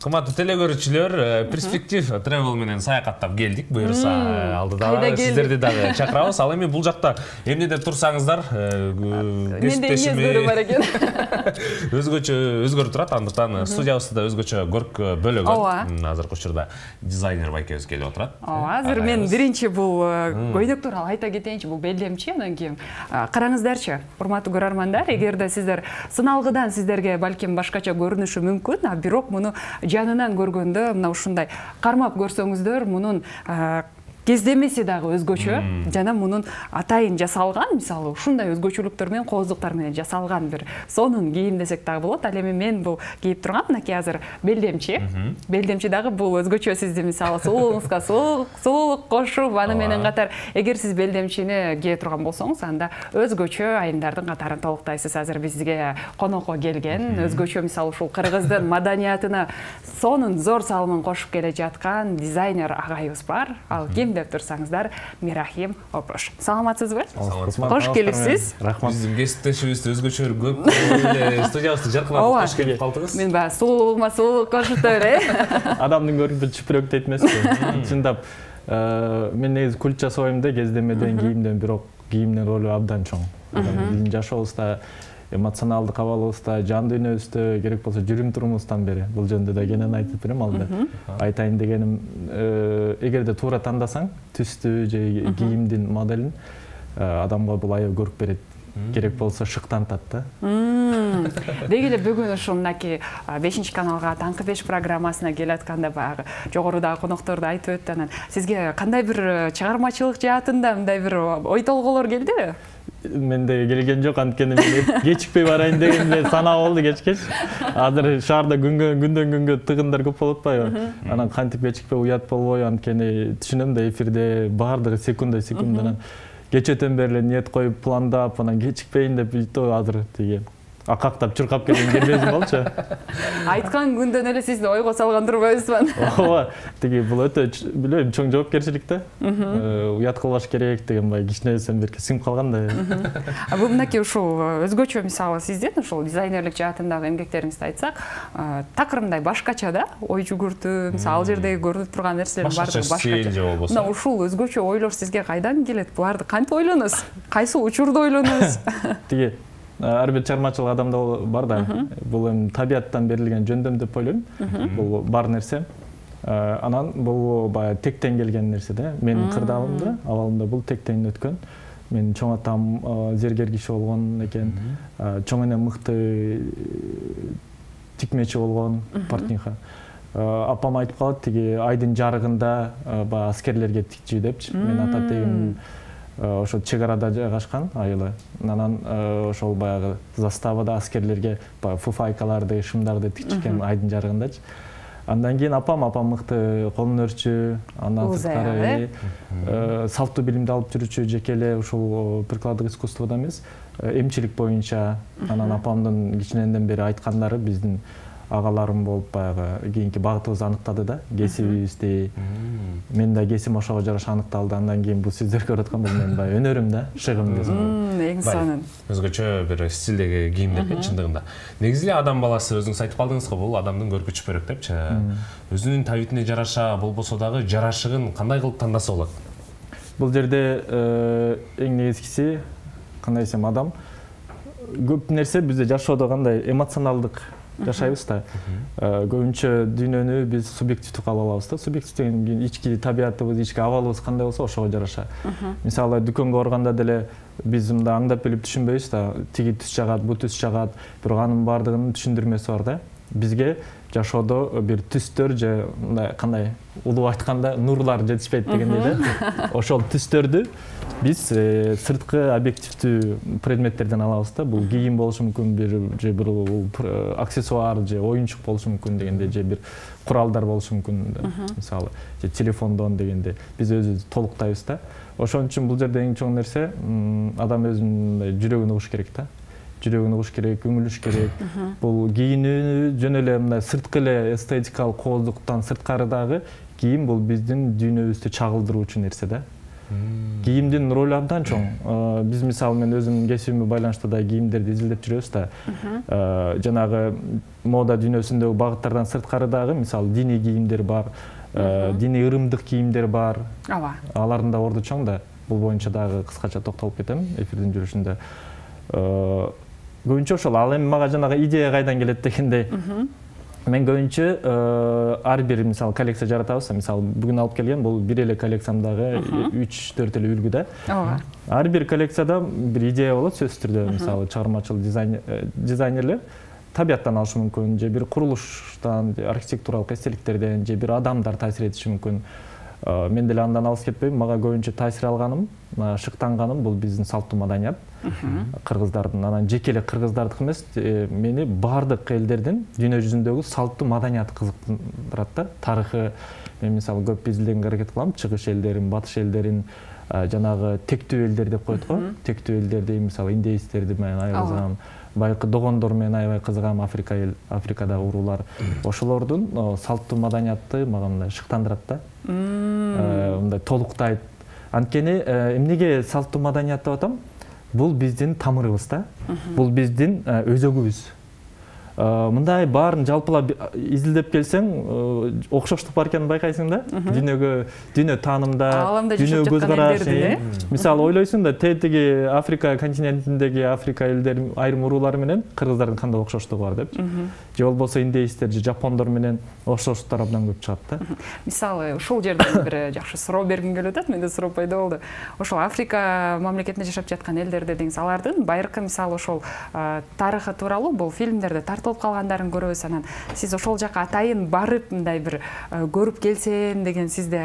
Кымбаттуу телекөрүүчүлөр, перспектив travel менен саякаттап келдик. Буюрса алдыда сиздерди дагы чакырабыз. Ал эми бул жакта эмнеде турсаңыздар, бар экен. Өзгөчө өзгөрүп турат. Андыктан студиябызда өзгөчө көркө бөлөк бар. Азыркы учурда дизайнер байкебиз келип отурат. Азыр мен биринчи бул көйдөк тууралуу айта кетейинчи, бул белдемчи, анан кийин караңыздарчы, урматтуу көрөрмандар, эгерде сиздер сыналгыдан сиздерге балким башкача көрүнүшү мүмкүн, бирок муну жанынан көргөндө мына ушундай кармап көрсөңүздөр, мунун кездемеси дагы өзгөчө, жана мунун атайын жасалган, мисалы ушундай өзгөчөлүктөр менен, кооздуктар менен жасалган бир сонун кийим десек дагы болот. Ал эми мен бул кийип турган мынакей азыр белдемчи. Белдемчи дагы бул өзгөчө сизди мисалы сулууңузга сулуулук кошуп, аны менен катар эгер сиз белдемчини кие турган болсоңуз, анда өзгөчө айымдардын катарын толуктайсыз. Азыр бизге конокко келген, өзгөчө мисалы ушул кыргыздын маданиятына сонун зор салымын кошуп келе жаткан дизайнер агайыбыз бар. Ал ким деп турсаңыздар, Мирахим Опош. Саламатсызбы? Кош келипсиз. Рахмат. Биздин кесиптешибиз өзгөчө көп студиябызды жаркыратып кош келип калдыңыз. Мен баягы сулуулугума сулуулук кошуп бере. Адамдын көрүнүшү чүпүрөктөйт эмеспи? Чындап, мен негизи культ жасабайм да, кездемеден кийимден, бирок кийимдин ролу абдан чоң. Биздин жашообузда, эмоционалдык абалыбызда, жан дүйнөбүздө, керек болсо жүрүм турумубуздан бери бул жөнүндө да кенен айтып берем алда. Айтайын дегеним, эгерде туура тандасаң, түстү же кийимдин моделин адамга бул аябай көрүп берет. Керек болсо шыктантат да. Деги эле бүгүн ушул мынакей 5 каналга Таңкы 5 программасына келатканда баягы жогорудагы конокторду айтып өттү. Анан сизге кандай бир чыгармачылык жаатында мындай бир ой толгоолор келдиби? Менде келген жок, анткени мен кечикпей барайын дегенде санаа болду кечкеч. Азыр шаарда күндөн күнгө тыгындар көп болуп атпайбы? Анан кантип кечикпей уят болбой, анткени түшүнөм да, эфирде баардыгы секунда. Кечетен бери ниет коюп, пландап, анан кечикпейин деп бүйтүп азыр тиги акактап чуркап келген кезим болчу. Айткан күндөн эле сизди ойго салган турбайбызбы? Ооба, тиги бул өтө билбейм, чоң жоопкерчилик да. Уят кылбаш керек деген бай кичинебизден бери сиңип калган да. Бул мынакей ушул өзгөчө мисалы сиздин ушул дизайнерлик жаатындагы эмгектериңизди айтсак, такырымдай башкача да, ой жүгүртүү, мисалы ал жердеги көрүнүп турган нерселер баардыгы башкача. Мына ушул өзгөчө ойлор сизге кайдан келет? Буларды кантип ойлоносуз? Кайсы учурда ойлоносуз? Тиги ар бир чыгармачылык адамда бар да. Бул эми табияттан берилген жөндөм деп ойлойм. Бул бар нерсе. Анан бул баягы тектен келген нерсе да. Менин кырдаалымда, абалымда бул тектен өткөн. Менин чоң атам зергер киши болгон экен. Чоң эне мыкты тикмечи болгон, портниха. Апам айтып калат, тиги айдын жарыгында баягы аскерлерге тикчү депчи. Мен ата тегим ошо чек-арада жайгашкан айылы. Анан ошол баягы заставада аскерлерге баягы фуфайкаларды, шымдарды тикчикен айдын жарыгындачы. Андан кийин апам мыкты кол өнөрчү, андан сырткары салттуу билимди алып жүрүүчү, жеке эле ушул прикладдык искусствода эмес, эмчилик боюнча. Анан апамдын кичиненден бери айткандары биздин агаларым болуп баягы кийинки багытыбызды аныктады да, кесибибизди. Мен да кесибим ошого жараша аныкталды. Андан кийин бул сиздер көрүп аткан бул менин баягы өнөрүм да, шыгым десем. Эң сонун. Өзгөчө бир стилдеги кийимдер экен чындыгында. Негизи эле адам баласы, өзүңүз айтып калдыңыз го, бул адамдын көркү чүпөрөк депчи. Өзүнүн табитине жараша болбосо дагы жарашыгын кандай кылып тандаса болот? Бул жерде эң негизгиси, кандай десем, адам көп нерсе бизде жашоодо кандай эмоционалдык жашайбыз да. Көбүнчө дүйнөнү биз субъективдүү кабыл алабыз да. Субъектив деген ички табиятыбыз, ички абалыбыз кандай болсо ошого жараша. Мисалы дүкөнгө барганда деле биз мында аңдап билип түшүнбөйбүз да. Тиги түс жагат, бу түс жагат. Бирок анын баардыгынын түшүндүрмөсү бар да. Бизге жашоодо бир түстөр же мындай кандай улуу айтканда нурлар жетишпейт дегендей да. Ошол түстөрдү биз сырткы объективдүү предметтерден алабыз да. Бул кийим болушу мүмкүн, бир аксессуар же оюнчук болушу мүмкүн дегенде, же бир куралдар болушу мүмкүн. Мисалы, же телефондон дегенде биз өзүбүздү толуктайбыз да. Ошон үчүн бул жерде эң чоң нерсе адам өзүнүн жүрөгүн угуш керек да. Жүрөгүн угуш керек, көңүлүш керек. Бул кийинүү жөн эле мындай сырткы эле эстетикалык кооздуктан сырткары дагы кийим бул биздин дүйнөбүздү чагылдыруучу нерсе да. Кийимдин ролу абдан чоң. Биз мисалы мен өзүмдүн кесибиме байланыштуу да кийимдерди изилдеп жүрөбүз да. Жанагы мода дүйнөсүндөгү багыттардан сырткары дагы мисалы диний кийимдер бар, диний ырымдык кийимдер бар. Ооба. Алардын да орду чоң да. Бул боюнча дагы кыскача токтолуп кетем эфирдин жүрүшүндө. Көбүнчө ошол ал эми мага жанагы идея кайдан келет дегендей. Мен көбүнчө ар бир мисалы коллекция жаратабыз. Мисалы бүгүн алып келген бул бир эле коллекциямдагы 3-4 эле үлгү да. Ооба. Ар бир коллекцияда бир идея болот сөзсүз түрдө. Мисалы чыгармачыл дизайнерлер табияттан алышы мүмкүн, же бир курулуштан, архитектуралык эстеликтерден, же бир адамдар таасир этиши мүмкүн. Мен деле андан алыс кетпейм. Мага көбүнчө таасир алганым, шыктанганым бул биздин салттуу маданият. Кыргыздардын, анан жеке эле кыргыздардык эмес, мени баардык элдердин дүйнө жүзүндөгү салттуу маданияты кызыктырат да. Тарыхы мен мисалы көп изилдегенге аракет кылам. Чыгыш элдерин, батыш элдерин, жанагы тектүү элдер деп коет го. Тектүү элдерди мисалы индеистерди мен аябай кызыгам. Байкы догондор менен аябай кызыгам, Африкадагы уруулар. Ошолордун салттуу маданияты мага мындай шыктандырат да. Мындай толуктайт. Анткени эмнеге салттуу маданият деп атам? Бул биздин тамырыбыз да. Бул биздин өзөгүбүз. Мындай баарын жалпылап изилдеп келсең, окшоштук бар экенин байкайсың да. Дүйнө таанымда, дүйнө көз караш. Мисалы ойлойсуң да, тетиги Африка континентиндеги Африка элдери айрым уруулар менен кыргыздардын кандай окшоштугу бар деп. Же болбосо индеистер, же жапондор менен окшоштуктар абдан көп чыгат да. Мисалы, ушул жерден бир жакшы суроо бергим келип атат, менде суроо пайда болду. Ошол Африка мамлекетинде жашап жаткан элдерде деңиз, алардын байыркы мисалы ошол тарыхы тууралуу бул фильмдерде тартылып калгандарын көрөбүз. Анан сиз ошол жака атайын барып мындай бир көрүп келсем деген сизде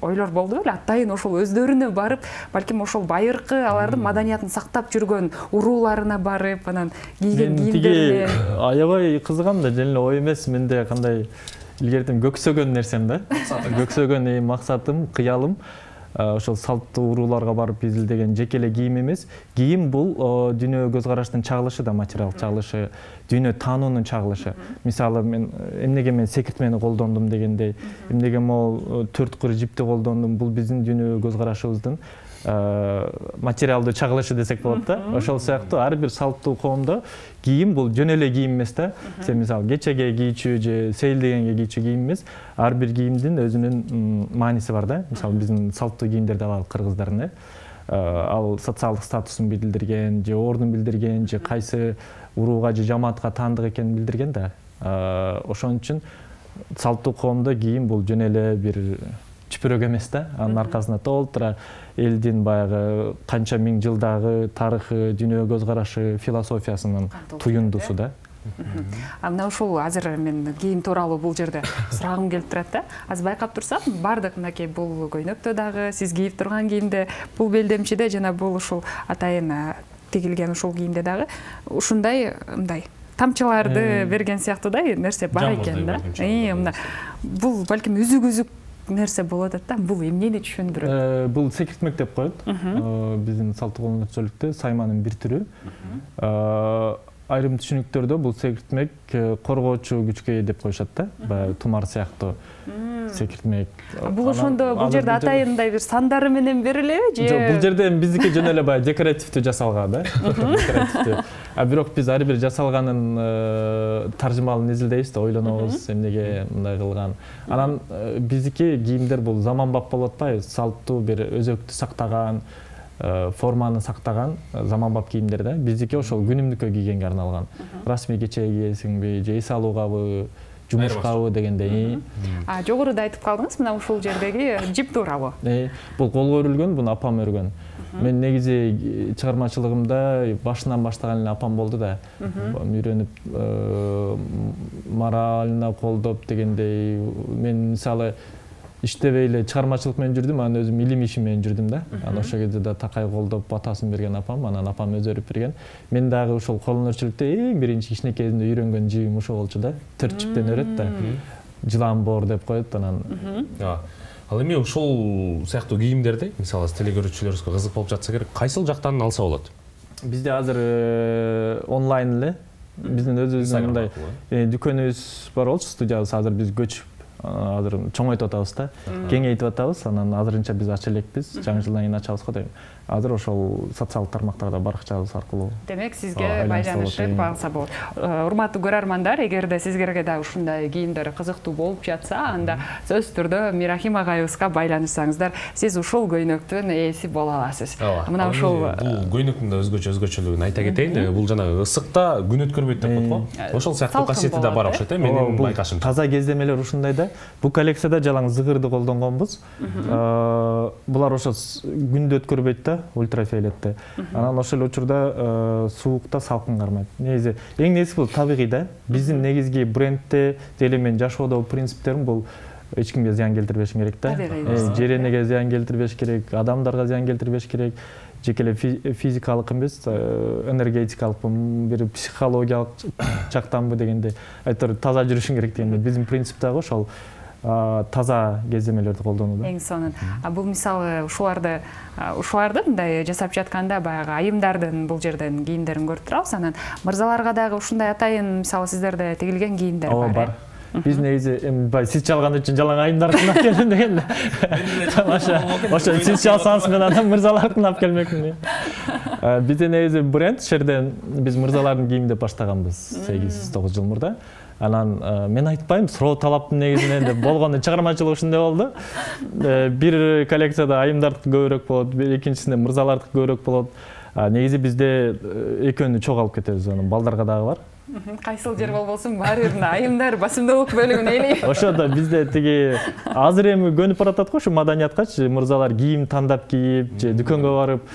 ойлор болду беле? Атайын ошол өздөрүнө барып, балким ошол байыркы алардын маданиятын сактап жүргөн урууларына барып, анан кийген кийимдерин аябай кызыгам да, жөн эле ой эмес, менде кандай илгертен көксөгөн нерсем да. Көксөгөн максатым, кыялым ошол салттуу урууларга барып изилдеген жеке эле кийим эмес. Кийим бул дүйнө көз караштын чагылышы да, материал чагылышы, дүйнө таануунун чагылышы. Мисалы мен эмнеге мен секиртмени колдондум дегендей, эмнеге могул 4 кыр жипти колдондум, бул биздин дүйнө көз карашыбыздын материалдуу чагылышы десек болот да. Ошол сыяктуу ар бир салттуу коомдо кийим бул жөн эле кийим эмес да. Сен мисалы кечеге кийчү же сейилдегенге кийчү кийим эмес. Ар бир кийимдин өзүнүн мааниси бар да. Мисалы биздин салттуу кийимдерди алалы кыргыздардын, ал социалдык статусун билдирген, же ордун билдирген, же кайсы урууга же жамаатка таандык экенин билдирген да. Ошон үчүн салттуу коомдо кийим бул жөн эле бир чүпүрөк эмес да. Анын аркасында толтура элдин баягы канча миң жылдагы тарыхы, дүйнө көз карашы, философиясынын туюндусу да. Мына ушул азыр мен кийим тууралуу бул жерде сурагым келип турат да. Азыр байкап турсам, бардык мынакей бул көйнөктө дагы, сиз кийип турган кийимде, бул белдемчиде жана бул ушул атайын тигилген ушул кийимде дагы ушундай мындай тамчыларды берген сыяктуудай нерсе бар экен да. Мына бул балким үзүк нерсе болот да. Бул эмнени түшүндүрөт? Бул секиртмек деп коет. Биздин салттуу колдонуучулукта сайманын бир түрү. Айрым түшүнүктөрдө бул секиртмек коргоочу күчкө ээ деп коюшат да. Баягы тумар сыяктуу секиртмек. Бул ошондо бул жерде атайындай бир сандары менен берилеби же? Жок, бул жерде биздики жөн эле баягы декоративдүү жасалган да. Декоративдүү. Бирок биз ар бир жасалганын таржымалын изилдейбиз да, ойлонобуз, эмнеге мындай кылган. Анан биздики кийимдер бул заманбап болуп атпайбы? Салттуу бир өзөктү сактаган, форманы сактаган заманбап кийимдер да. Биздики ошол күнүмдүккө кийгенге арналган. Расмий кечеге кийесиңби, же эс алуугабы, жумушкабы дегендей. Жогоруда айтып калдыңыз, мына ушул жердеги жип тууралуу. Бул колго өрүлгөн, буну апам өргөн. Мен негизи чыгармачылыгымда башынан баштаган эле апам болду да. Үйрөнүп, моралына колдоп дегендей. Мен мисалы иштебей эле чыгармачылык менен жүрдүм, анан өзүм илим иши менен жүрдүм да. Анан ошол кезде да такай колдоп батасын берген апам, анан апам өзү өрүп берген. Мен дагы ушул колөнөрчүлүктө эң биринчи кичинекейимде үйрөнгөн жибим ушул болчу да. 4 жиптен өрөт да. Жылан боор деп коет анан. Ал эми ушул сыяктуу кийимдерди, мисалы, телекөрүүчүлөрүбүзгө кызык болуп жатса керек, кайсыл жактан алса болот? Бизде азыр онлайн эле. Биздин өзүбүздүн мындай дүкөнүбүз бар болчу, студиябыз азыр биз көчүп азыр чоңойтуп атабыз да, кеңейтип атабыз, анан азырынча биз ача элекпиз, жаңы жылдан кийин ачабыз го дейм. Азыр ошол социалдык тармактарда баракчабыз аркылуу. Демек сизге байланышып багса болот. Урматтуу көрөрмандар, эгерде сизге да ушундай кийимдер кызыктуу болуп жатса, анда сөзсүз түрдө Мирахим агайыбызга байланышсаңыздар, сиз ушул көйнөктүн ээси боло аласыз. Мына ушул көйнөктүн да өзгөчөлүгүн айта кетейин. Бул жанагы ысыкта күн өткөрбөйт деп коет го. Ошол сыяктуу касиети да бар окшойт, менин байкашымча. Таза кездемелер ушундай да. Бул коллекцияда жалаң зыгырды колдонгонбуз. Булар ошо күндө өткөрбөйт да, ультрафиолетте. Анан ошол учурда суукта салкын кармайт. Негизи эң негизги бул табигый да. Биздин негизги брендте деле мен жашоодогу принциптерим бул эч кимге зыян келтирбеш керек да. Жеренеге зыян келтирбеш керек, адамдарга зыян келтирбеш керек. Жеке эле физикалык эмес, энергетикалык, бир психологиялык жактанбы дегенде айтор таза жүрүшүң керек дегенде биздин принцип дагы ошол таза кездемелерди колдонуу да. Эң сонун. Бул мисалы ушуларды мындай жасап жатканда баягы айымдардын бул жерден кийимдерин көрүп турабыз. Анан мырзаларга дагы ушундай атайын мисалы сиздерде тигилген кийимдер бар. Бар. Биз негизи сиз чалган үчүн жалаң айымдардын алып келдим дегенде. Ошо сиз чалсаңыз мен анан мырзалардын алып келмекмин. Бизде негизи бренд жерден биз мырзалардын кийими деп баштаганбыз 8-9 жыл мурда. Анан мен айтпайм, суроо талаптын негизинен деп болгону чыгармачылык ушундай болду. Бир коллекцияда айымдардыкы көбүрөөк болот, экинчисинде мырзалардыкы көбүрөөк болот. Негизи бизде экөөнү чогуу алып кетебиз, анан балдарга дагы бар. Кайсыл жер болбосун баары бир айымдар басымдуулук бөлүгүн ээлейт. Ошондо бизде тиги азыр эми көнүп баратат го ушу маданияткачы, мырзалар кийим тандап кийип, же дүкөнгө барып,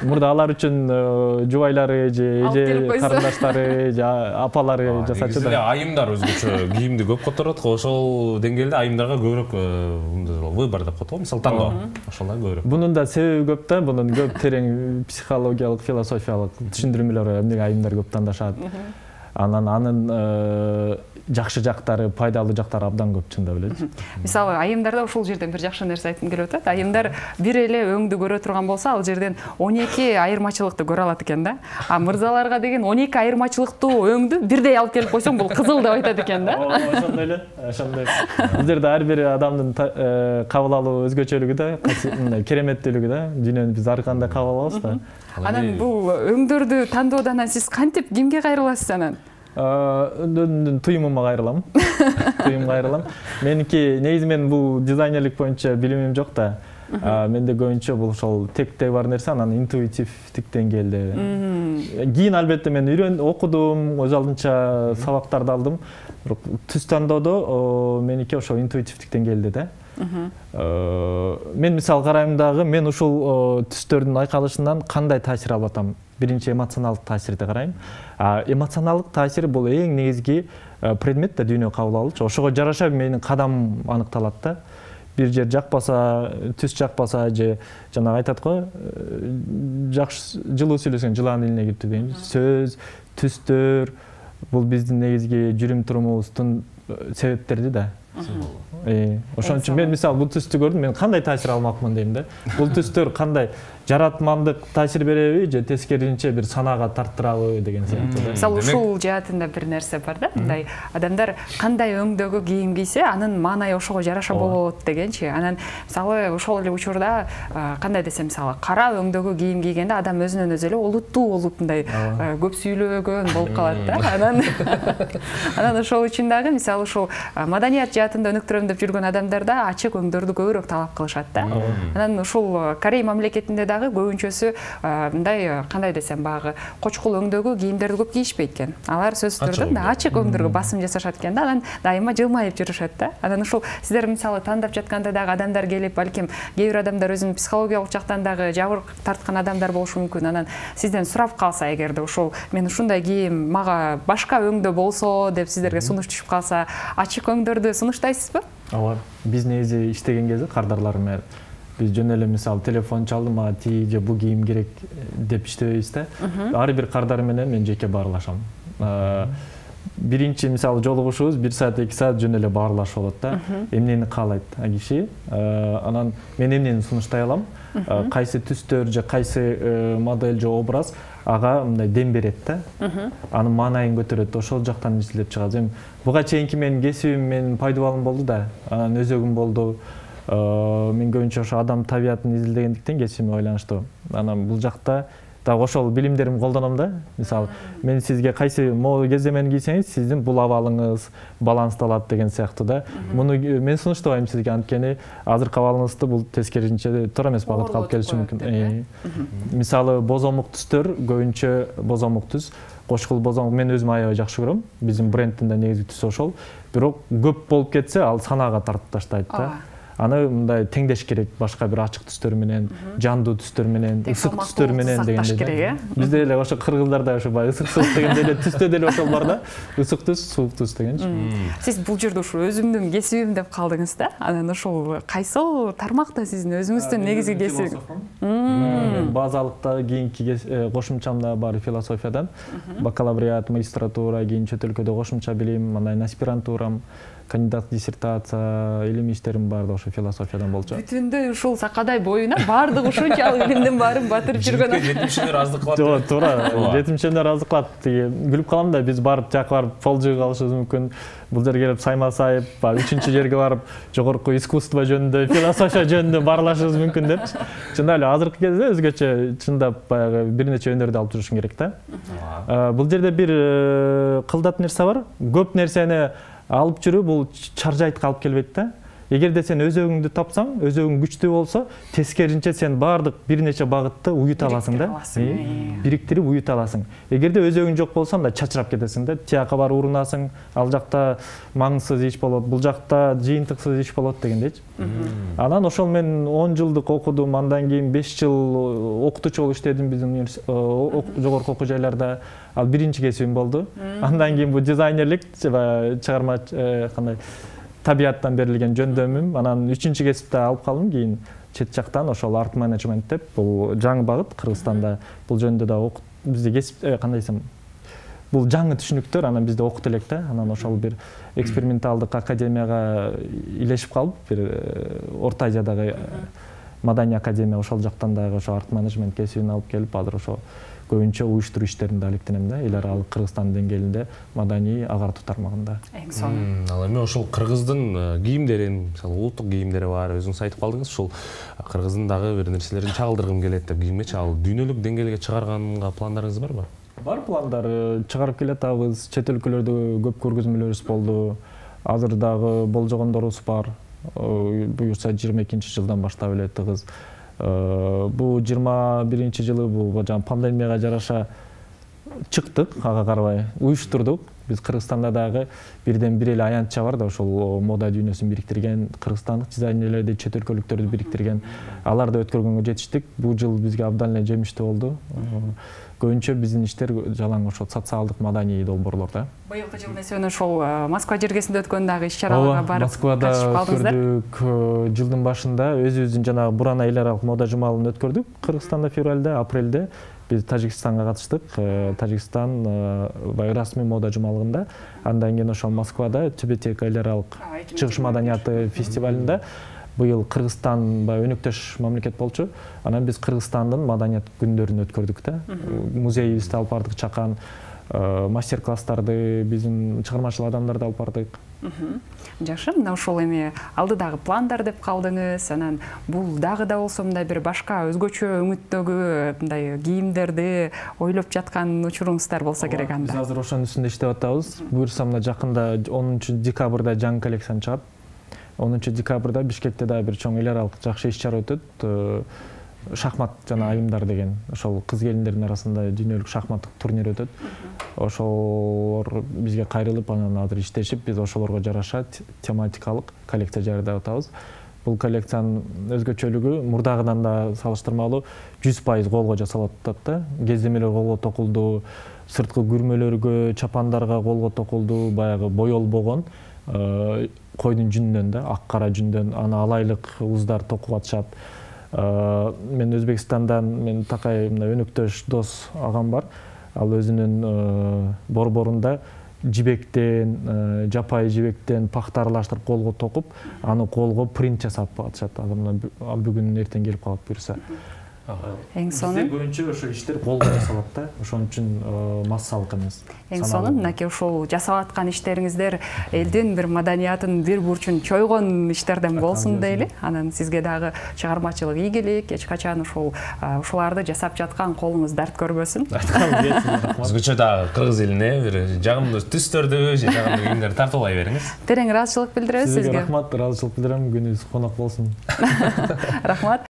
мурда алар үчүн жубайлары же карындаштары, же апалары жасачу да. Айымдар өзгөчө кийимди көп которот го, ошол деңгээлде айымдарга көбүрөөк выбор деп коет го, мисалы тандоо. Ошолар көбүрөөк. Бунун да себеби көп да, бунун көп терең психологиялык, философиялык түшүндүрмөлөр бар, эмнеге айымдар көп тандашат. Анын жакшы жактары, пайдалуу жактары абдан көп чындап эле. Мисалы, айымдарда ушул жерден бир жакшы нерсе айткым келип атат. Айымдар бир эле өңдү көрө турган болсо, ал жерден 12 айырмачылыкты көрө алат экен да. А мырзаларга деген 12 айырмачылыктуу өңдү бирдей алып келип койсоң, бул кызыл деп айтат экен да. Ошондой эле, ошондой. Биздерде ар бир адамдын кабыл алуу өзгөчөлүгү да, мындай кереметтүүлүгү да, дүйнөнү биз ар кандай кабыл алабыз да. Анан бул өңдөрдү тандоодон сиз кантип кимге кайрыласыз анан? Туюмума кайрылам. Меники негизи мен бул дизайнерлик боюнча билимим жок да. Менде көбүнчө бул ошол текте бар нерсе, анан интуитивдик деңгээлде. Кийин албетте мен окудум, өз алдынча сабактарды алдым. Бирок түз тандоодо меники ошол интуитивдик деңгээлде да. Мен мисалы карайм дагы, мен ушул түстөрдүн айкалышынан кандай таасир алып атам? Биринчи эмоционалдык таасирди карайм. Эмоционалдык таасир бул эң негизги предмет да дүйнөгө кабыл алуучу. Ошого жараша менин кадам аныкталат да. Бир жер жакпаса, түс жакпаса же жана айтат го, жакшы жылуу сүйлөсөң жылаан илине кириптир дейм. Сөз, түстөр бул биздин негизги жүрүм турумубуздун себептерди да. Ошон үчүн мен мисалы бул түстү көрдүм, мен кандай таасир алмакмын дейм да. Бул түстөр кандай жаратмандык таасир береби же тескерисинче бир санаага тарттырабы деген сыяктуу. Мисалы ушул жаатында бир нерсе бар да, мындай адамдар кандай өңдөгү кийим кийсе, анын маанайы ошого жараша болот дегенчи. Анан мисалы ошол эле учурда кандай десем, мисалы кара өңдөгү кийим кийгенде адам өзүнөн өзү эле олуттуу болуп мындай көп сүйлөгөн болуп калат да. Анан ошол үчүн дагы мисалы ушул маданият жаатында өнүктүрөм деп жүргөн адамдарда ачык өңдөрдү көбүрөөк талап кылышат да. Анан ушул Корей мамлекетинде көбүнчөсү мындай кандай десем багы кочкул өңдөгү кийимдерди көп кийишпейт экен. Алар сөзсүз түрдө ачык өңдөргө басым жасашат экен да, анан дайыма жылмайып жүрүшөт да. Анан ушул сиздер мисалы тандап жатканда дагы адамдар келип, балким кээ бир адамдар өзүнүн психологиялык жактан дагы жабыр тарткан адамдар болушу мүмкүн. Анан сизден сурап калса, эгерде ушул мен ушундай кийим мага башка өңдө болсо деп сиздерге сунуш түшүп калса, ачык өңдөрдү сунуштайсызбы? Ооба. Биз негизи иштеген кезде кардарлар менен биз жөн эле мисалы телефон чалды, мага тиги же бу кийим керек деп иштебейбиз да. Ар бир кардар менен мен жеке баарлашам. Биринчи мисалы жолугушубуз 1 саат 2 саат жөн эле баарлашып болот да. Эмнени каалайт киши. Анан мен эмнени сунуштай алам? Кайсы түстөр же кайсы модель же образ ага мындай дем берет да. Анын маанайын көтөрөт, ошол жактан изилдеп чыгат. Эми буга чейинки менин кесибим, менин пайдабалым болду да, анан өзөгүм болду. Мен көбүнчө ошо адам табиятын изилдегендиктен кесибиме байланыштуу. Анан бул жакта дагы ошол билимдеримди колдоном да. Мисалы, мен сизге кайсы могу кеземени кийсеңиз, сиздин бул абалыңыз балансталат деген сыяктуу да. Муну мен сунуштабайм сизге, анткени азыркы абалыңызды бул тескерисинче туура эмес багытка алып келиши мүмкүн. Мисалы, бозомук түстөр көбүнчө бозомук түс, кошкул бозомук мен өзүм аябай жакшы көрөм. Биздин брендтин да негизги түсү ошол. Бирок көп болуп кетсе, ал санаага тартып таштайт да. Аны мындай теңдеш керек башка бир ачык түстөр менен, жандуу түстөр менен, ысык түстөр менен дегенде. Бизде эле ошо кыргыздарда ошо бай ысык дегенде эле түстө деле ошол бар да. Ысык түс, суук түс дегенчи. Сиз бул жерде ушу өзүмдүн кесибим деп калдыңыз да. Анан ошол кайсыл тармакта сиздин өзүңүздүн негизги кесибиңиз? Базалыкта кийинки кошумчамда бар философиядан. Бакалавриат, магистратура, кийин чет өлкөдө кошумча билим, андан аспирантурам, кандидат диссертация, илим иштерим бар да ошо философиядан болчу. Бүтүндөй ушул сакадай боюна баардык ушунчалык илимдин баарын батырып жүргөн. Жетимчелер аздык кылат. Жок, туура. Жетимчелер аздык кылат. Күлүп калам да, биз барып жака барып пол жыгып алышыбыз мүмкүн. Бул жерге келип сайма сайып, 3-чү жерге барып жогорку искусство жөнүндө, философия жөнүндө баарлашыбыз мүмкүн деп. Чындап эле азыркы кезде өзгөчө чындап баягы бир нече өнөрдү алып жүрүшүң керек да. Бул жерде бир кылдат нерсе бар. Көп нерсени алып жүрүү бул чаржайтка алып келбейт да. Эгерде сен өзөгүңдү тапсаң, өзөгүң күчтүү болсо, тескерисинче сен баардык бир нече багытты уюта аласың да. Бириктирип уюта аласың. Эгерде өзөгүң жок болсо, анда чачырап кетесиң да. Тияка бар урунасың, ал жакта маңызсыз иш болот, бул жакта жыйынтыксыз иш болот дегендейчи. Анан ошол мен 10 жылдык окудум, андан кийин 5 жыл окутуучу болуп иштедим биздин жогорку окуу жайларда. Ал биринчи кесибим болду. Андан кийин бу дизайнерлик, чыгарма кандай табияттан берилген жөндөмүм. Анан 3-чү кесипте алып калдым, кийин чет жактан ошол арт менеджмент деп, бул жаңы багыт Кыргызстанда. Бул жөнүндө да бизде кесип кандай десем, бул жаңы түшүнүктөр, анан бизде окут элек да. Анан ошол бир эксперименталдык академияга илешип калып, бир Орто Азиядагы Маданий академия, ошол жактан дагы ошо арт менеджмент кесибин алып келип, азыр ошо көбүнчө уюштуруу иштеринде алектенем да, эл аралык Кыргызстан деңгээлинде маданий агартуу тармагында. Ал эми ошол кыргыздын кийимдерин, мисалы улуттук кийимдери бар, өзүңүз айтып калдыңыз, ушул кыргыздын дагы бир нерселерин чагылдыргым келет деп кийимечи, ал дүйнөлүк деңгээлге чыгарганга пландарыңыз барбы? Бар пландар, чыгарып келатабыз, чет өлкөлөрдө көп көргөзмөлөрүбүз болду. Азыр дагы болжогондорубуз бар. Буюрса 22-жылдан баштап эле тыгыз. Бу 21-жылы бул пандемияга жараша чыктык, ага карабай уюштурдук. Биз Кыргызстанда дагы бирден бир эле аянтча бар да, ошол мода дүйнөсүн бириктирген, кыргызстандык дизайнерлерди, чет өлкөлүктөрдү бириктирген. Аларды өткөргөнгө жетиштик. Бул жыл бизге абдан эле жемиштүү болду. Көбүнчө биздин иштер жалаң ошол социалдык маданий долбоорлор да. Быйылкы жыл несен ошол Москва жергесинде өткөн дагы иш-чараларга барып катышып калдыңыздар. Москвада жылдын башында өзүбүздүн жанагы Бурана эл аралык мода жумалын өткөрдүк. Кыргызстанда февралда, апрелде биз Тажикстанга катыштык. Тажикстан расмий мода жумалыгында. Андан кийин ошол Москвада Түбетек эл аралык чыгыш маданияты фестивалында быйыл Кыргызстан өнөктөш мамлекет болчу. Анан биз Кыргызстандын маданият күндөрүн өткөрдүк да. Музейибизди алып бардык, чакан мастер-класстарды биздин чыгармачыл адамдарды алып бардык. Жакшы, мына ошол эми алдыдагы пландар деп калдыңыз. Анан бул дагы да болсо мындай бир башка өзгөчө өңүттөгү мындай кийимдерди ойлоп жаткан учуруңуздар болсо керек анда. Биз азыр ошонун үстүндө иштеп атабыз. Буюрса мына жакында 10-декабрда жаңы коллекцияны чыгат. 10-декабрда Бишкекте да бир чоң эл аралык жакшы иш-чара өтөт. Шахмат жана айымдар деген, ошол кыз келиндердин арасында дүйнөлүк шахматтык турнир өтөт. Ошолор бизге кайрылып, анан азыр иштешип, биз ошолорго жараша тематикалык коллекция даярдап атабыз. Бул коллекциянын өзгөчөлүгү мурдагыдан да салыштырмалуу 100% колго жасалып атат да. Кездемелер колго токулду, сырткы күрмөлөргө, чапандарга колго токулду, баягы боелбогон койдун жүнүнөн да, ак кара жүндөн, аны алайлык уздар токуп атышат. Мен Өзбекстандан, мен такай өнөктөш дос агам бар. Ал өзүнүн борборунда жибектен, жапайы жибектен пахта аралаштырып колго токуп, аны колго принт жасап атышат. Бүгүн эртең келип калат буюрса. Эң сонун көбүнчө ошо иштер колго жасалат да, ошон үчүн массалык эмес. Эң сонун мынакей ушул жасап аткан иштериңиздер элдин бир маданиятын бир бурчун чойгон иштерден болсун дейли. Анан сизге дагы чыгармачылык ийгилик, эч качан ушуларды жасап жаткан колуңуз дарт көрбөсүн. Өзгөчө дагы кыргыз элине бир жагымдуу түстөрдү же жагымдуу кийимдерди тартуулай бериңиз. Терең ыраазычылык билдиребиз сизге. Рахмат, ыраазычылык билдирем, күнүңүз конок болсун. Рахмат.